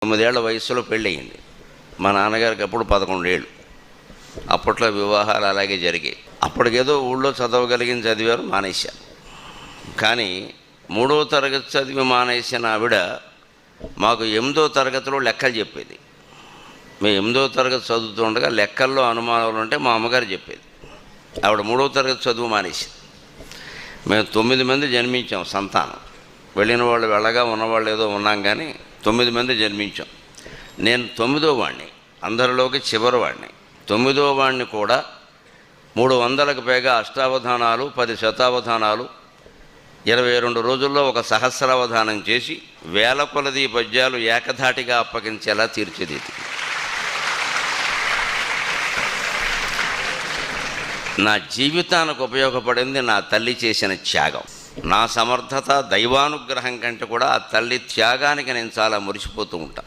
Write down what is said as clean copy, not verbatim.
9 ఏళ్ల వయసులో పెళ్ళయింది. మా నాన్నగారికి అప్పుడు 11 ఏళ్ళు. అప్పట్లో వివాహాలు అలాగే జరిగాయి. అప్పటికేదో ఊళ్ళో చదవగలిగిన చదివారు, మానేశారు. కానీ 3వ తరగతి చదివి మానేసిన ఆవిడ మాకు 8వ తరగతిలో లెక్కలు చెప్పేది. మేము 8వ తరగతి చదువుతుండగా లెక్కల్లో అనుమానాలు ఉంటే మా అమ్మగారు చెప్పేది. ఆవిడ 3వ తరగతి చదువు మానేసింది. మేము 9 మంది జన్మించాం సంతానం. వెళ్ళిన వాళ్ళు వెళ్ళగా, ఉన్నవాళ్ళు ఏదో ఉన్నాం, కానీ 9 మంది జన్మించాం. నేను 9వ వాడిని, అందరిలోకి చివరి వాడిని. 9వ వాడిని కూడా 300కు పైగా అష్టావధానాలు, 10 శతావధానాలు, 22 రోజుల్లో ఒక సహస్రావధానం చేసి వేల కొలది పద్యాలు ఏకధాటిగా అప్పగించేలా తీర్చిదిద్ది. నా జీవితానికి ఉపయోగపడింది నా తల్లి చేసిన త్యాగం. నా సమర్థత, దైవానుగ్రహం కంటే కూడా ఆ తల్లి త్యాగానికి నేను చాలా మురిసిపోతూ ఉంటాను.